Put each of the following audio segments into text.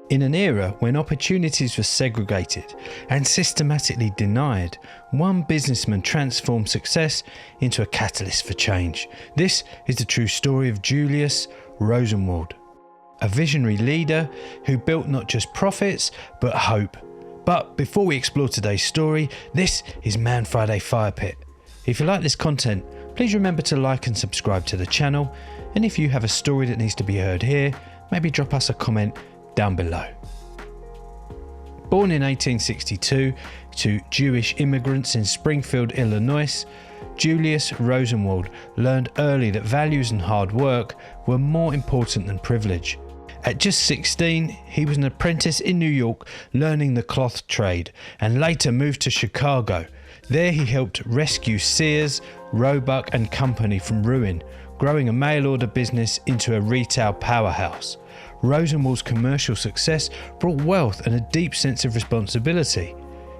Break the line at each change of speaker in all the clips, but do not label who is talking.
In an era when opportunities were segregated and systematically denied, one businessman transformed success into a catalyst for change. This is the true story of Julius Rosenwald, a visionary leader who built not just profits, but hope. But before we explore today's story, this is Man Friday Fire Pit. If you like this content, please remember to like and subscribe to the channel. And if you have a story that needs to be heard here, maybe drop us a comment down below. Born in 1862 to Jewish immigrants in Springfield, Illinois, Julius Rosenwald learned early that values and hard work were more important than privilege. At just 16, he was an apprentice in New York learning the cloth trade and later moved to Chicago. There he helped rescue Sears, Roebuck and Company from ruin, growing a mail-order business into a retail powerhouse. Rosenwald's commercial success brought wealth and a deep sense of responsibility.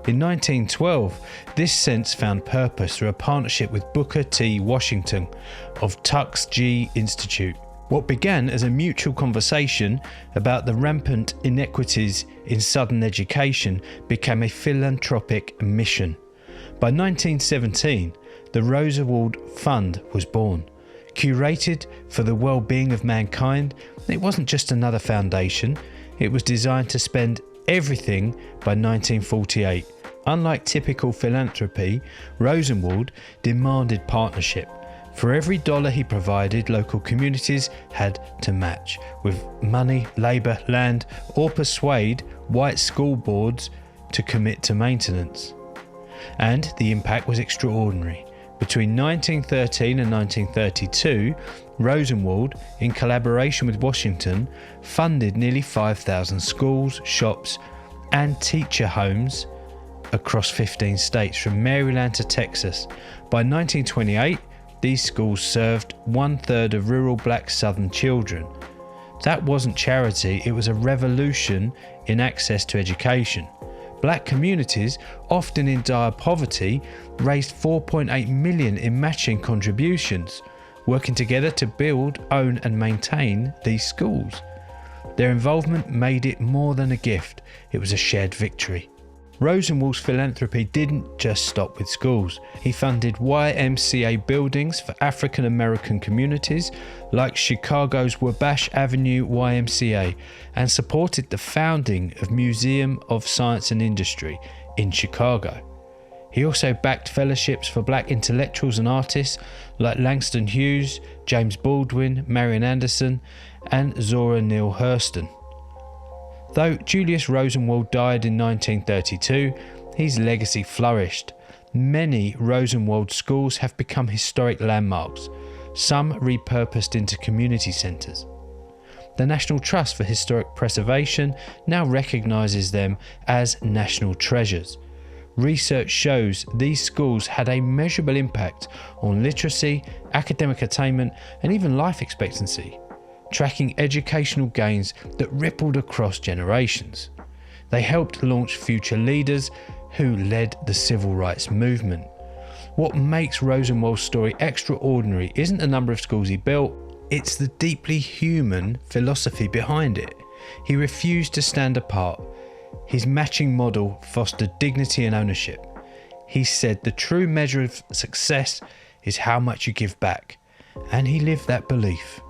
In 1912, this sense found purpose through a partnership with Booker T. Washington of Tuskegee Institute. What began as a mutual conversation about the rampant inequities in Southern education became a philanthropic mission. By 1917, the Rosenwald Fund was born. Curated for the well-being of mankind, it wasn't just another foundation, it was designed to spend everything by 1948. Unlike typical philanthropy, Rosenwald demanded partnership. For every dollar he provided, local communities had to match with money, labour, land, or persuade white school boards to commit to maintenance. And the impact was extraordinary. Between 1913 and 1932, Rosenwald, in collaboration with Washington, funded nearly 5,000 schools, shops, and teacher homes across 15 states, from Maryland to Texas. By 1928, these schools served 1/3 of rural black Southern children. That wasn't charity, it was a revolution in access to education. Black communities, often in dire poverty, raised $4.8 million in matching contributions, working together to build, own and maintain these schools. Their involvement made it more than a gift, it was a shared victory. Rosenwald's philanthropy didn't just stop with schools. He funded YMCA buildings for African American communities like Chicago's Wabash Avenue YMCA and supported the founding of Museum of Science and Industry in Chicago. He also backed fellowships for black intellectuals and artists like Langston Hughes, James Baldwin, Marian Anderson and Zora Neale Hurston. Though Julius Rosenwald died in 1932, his legacy flourished. Many Rosenwald schools have become historic landmarks, some repurposed into community centres. The National Trust for Historic Preservation now recognises them as national treasures. Research shows these schools had a measurable impact on literacy, academic attainment and even life expectancy, tracking educational gains that rippled across generations. They helped launch future leaders who led the civil rights movement. What makes Rosenwald's story extraordinary isn't the number of schools he built, it's the deeply human philosophy behind it. He refused to stand apart. His matching model fostered dignity and ownership. He said the true measure of success is how much you give back, and he lived that belief.